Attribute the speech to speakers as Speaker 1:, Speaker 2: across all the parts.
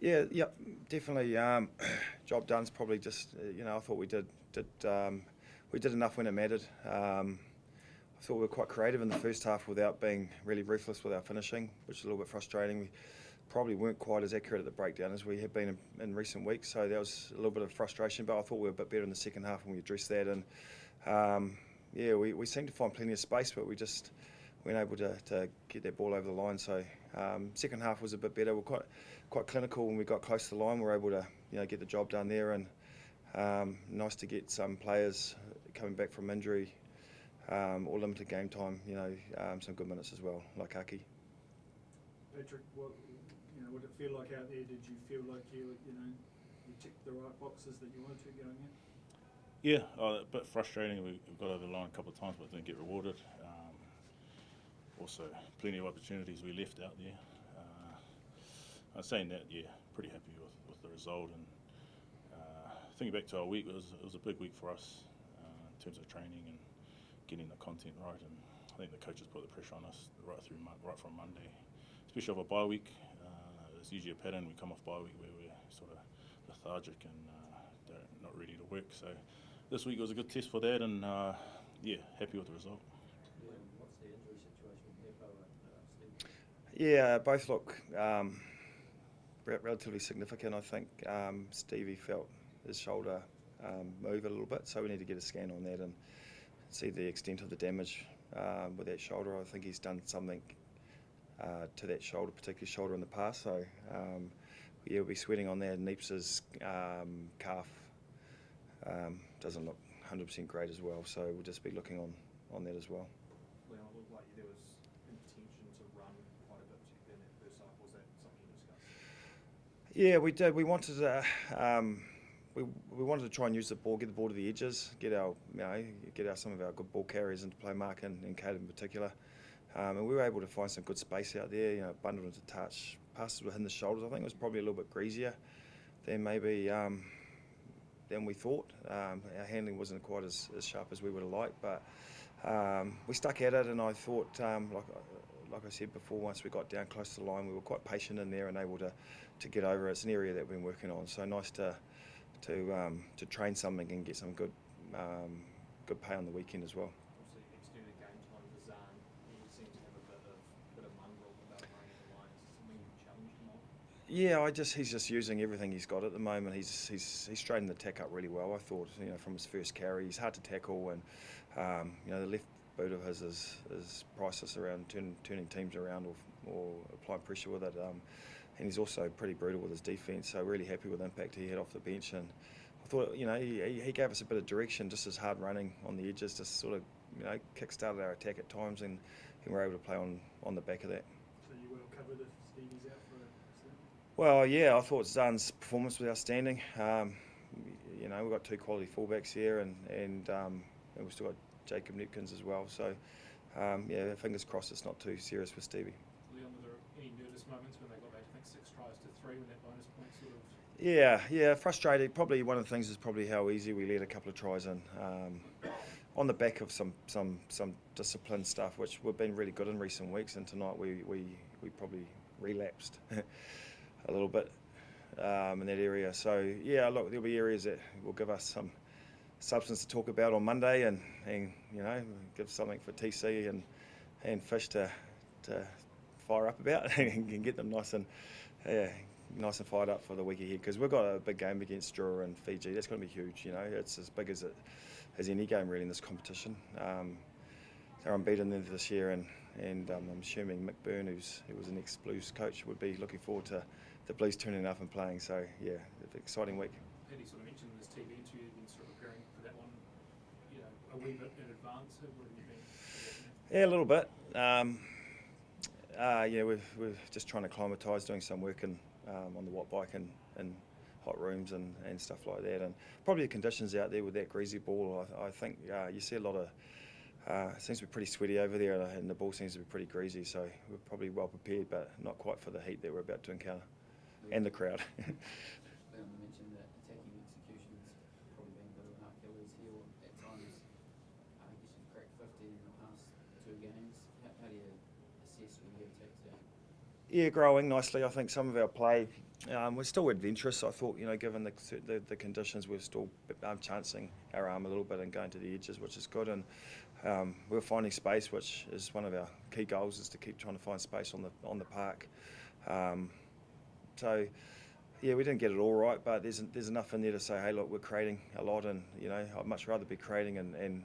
Speaker 1: Yeah, definitely. Job done's probably just I thought we did enough when it mattered. I thought we were quite creative in the first half without being really ruthless with our finishing, which is a little bit frustrating. We probably weren't quite as accurate at the breakdown as we have been in recent weeks, so that was a little bit of frustration. But I thought we were a bit better in the second half when we addressed that, and we seemed to find plenty of space, but we just weren't able to get that ball over the line. So second half was a bit better. We're quite clinical when we got close to the line. We were able to get the job done there, and nice to get some players coming back from injury or limited game time. Some good minutes as well, like Aki.
Speaker 2: Patrick, what it feel like out there? Did you feel like you ticked the right boxes that you wanted to going in?
Speaker 3: Yeah, a bit frustrating. We got over the line a couple of times, but didn't get rewarded. Also, plenty of opportunities we left out there. I'm saying that, pretty happy with the result. And thinking back to our week, it was a big week for us in terms of training and getting the content right. And I think the coaches put the pressure on us right from Monday, especially over a bye week. It's usually a pattern. We come off bye week where we're sort of lethargic and not ready to work. So this week was a good test for that, and happy with the result.
Speaker 4: What's the injury situation with Heppo and Steve?
Speaker 1: Yeah, both look relatively significant. I think Stevie felt his shoulder move a little bit, so we need to get a scan on that and see the extent of the damage with that shoulder. I think he's done something to that shoulder, particularly shoulder in the past. So we'll be sweating on that. Neeps's calf doesn't look 100% great as well, so we'll just be looking on that as well.
Speaker 5: Leon, it looked like there was intention to run quite a bit in that first half. Was that something you discussed?
Speaker 1: Yeah, we did. We wanted to. We wanted to try and use the ball, get the ball to the edges, get some of our good ball carriers into play, Mark and Kate in particular. And we were able to find some good space out there, bundled into touch, passes within the shoulders. I think it was probably a little bit greasier than maybe than we thought. Our handling wasn't quite as sharp as we would have liked, but we stuck at it, and I thought, like I said before, once we got down close to the line, we were quite patient in there and able to get over it. It's an area that we've been working on, so nice to train something and get some good pay on the weekend as well.
Speaker 5: Obviously, extended game time for Zahn. He seems to have a bit of mongrel about running the line. Is this something you've challenged him on?
Speaker 1: Yeah, he's just using everything he's got at the moment. He's straightened the tack up really well. I thought, from his first carry, he's hard to tackle, and the left boot of his is priceless around turning teams around or applying pressure with it. And he's also pretty brutal with his defence. So really happy with the impact he had off the bench, and I thought he gave us a bit of direction, just his hard running on the edges, just sort of kick-started our attack at times, and we're able to play on the back of that.
Speaker 2: So you will cover if Stevie's out for a season?
Speaker 1: Well, yeah, I thought Zahn's performance was outstanding. We've got two quality fullbacks here, and we've still got Jacob Nipkins as well. So, fingers crossed it's not too serious for Stevie.
Speaker 5: Leon, were there any nervous moments when they got back, I think, 6 tries to 3 when that bonus point sort of...
Speaker 1: Yeah, frustrated. Probably one of the things is probably how easy we let a couple of tries in. On the back of some discipline stuff, which we've been really good in recent weeks, and tonight we probably relapsed a little bit in that area. So yeah, look, there'll be areas that will give us some substance to talk about on Monday, and give something for TC and Fish to fire up about and get them nice and fired up for the week ahead, because we've got a big game against Drua and Fiji. That's going to be huge. It's as big as any game really in this competition. They're unbeaten this year, and I'm assuming Mick Byrne, who was an ex-Blues coach, would be looking forward to the Blues turning up and playing. So yeah, it's an exciting week.
Speaker 5: Paddy sort of mentioned in his TV interview you've been sort of preparing for that one, a wee bit in advance. What have you been?
Speaker 1: Yeah, a little bit. We're just trying to acclimatise, doing some work on the watt bike and hot rooms and stuff like that, and probably the conditions out there with that greasy ball. I think you see a lot of it seems to be pretty sweaty over there, and the ball seems to be pretty greasy, so we're probably well prepared, but not quite for the heat that we're about to encounter and the crowd.
Speaker 4: Leon mentioned that attacking execution's probably been a bit of an Achilles heel at times. I guess you've cracked 50 in the past 2 games. How do you assess where your attack's at?
Speaker 1: Yeah, growing nicely. I think some of our play We're still adventurous. I thought, given the conditions, we're still chancing our arm a little bit and going to the edges, which is good. And we're finding space, which is one of our key goals, is to keep trying to find space on the park. So, yeah, we didn't get it all right, but there's enough in there to say, hey, look, we're creating a lot, and I'd much rather be creating and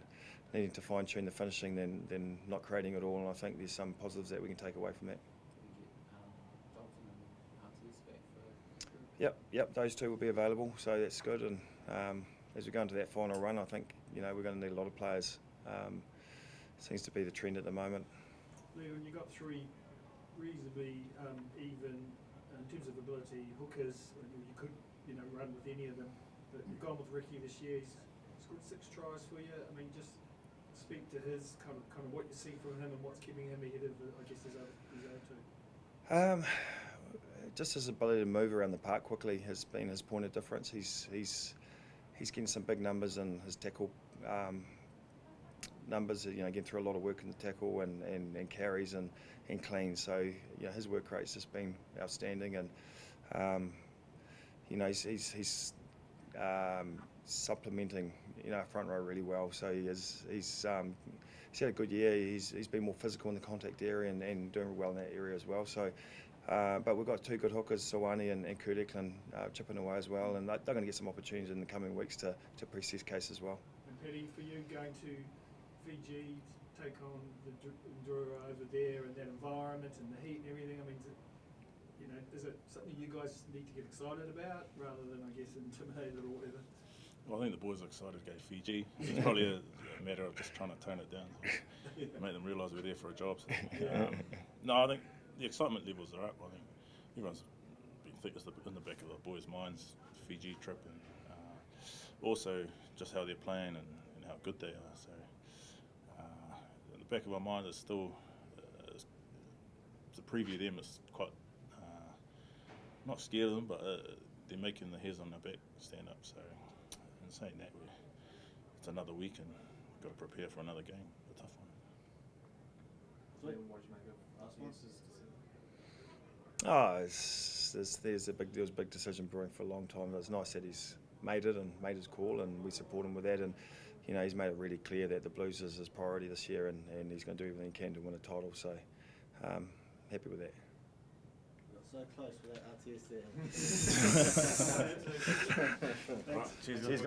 Speaker 1: needing to fine tune the finishing than not creating at all. And I think there's some positives that we can take away from that. Yep, those two will be available, so that's good. And as we go into that final run, I think we're going to need a lot of players. Seems to be the trend at the moment.
Speaker 2: Leon, you got three reasonably even in terms of ability hookers. You could run with any of them, but you've gone with Ricky this year. He's scored 6 tries for you. I mean, just speak to his kind of what you see from him and what's keeping him ahead of his other two.
Speaker 1: Just his ability to move around the park quickly has been his point of difference. He's getting some big numbers in his tackle numbers. Getting through a lot of work in the tackle and carries and cleans. So his work rate's just been outstanding, and he's supplementing front row really well. So he's had a good year. He's been more physical in the contact area and doing well in that area as well. So. But we've got 2 good hookers, Sawani and Kurt Eklund, chipping away as well, and they're going to get some opportunities in the coming weeks to press his case as well.
Speaker 2: And Paddy, for you going to Fiji to take on the Ndura over there and that environment and the heat and everything, I mean, is it something you guys need to get excited about rather than, I guess, intimidated or whatever?
Speaker 3: Well, I think the boys are excited to go to Fiji. It's probably a matter of just trying to tone it down, make them realise we're there for a job. So. No, I think the excitement levels are up. I think everyone's been thinking in the back of the boys' minds, Fiji trip, and also just how they're playing and how good they are. So in the back of our mind, it's still to preview them. It's quite not scared of them, but they're making the hairs on their back stand up. So in saying that, it's another week and we've got to prepare for another game, a tough one.
Speaker 5: Liam, what did you make of RTS's decision?
Speaker 1: There was a big decision brewing for a long time. It's nice that he's made it and made his call, and we support him with that. And he's made it really clear that the Blues is his priority this year, and he's going to do everything he can to win a title. So happy with that.
Speaker 6: Not so close for that RTS there.
Speaker 3: Cheers.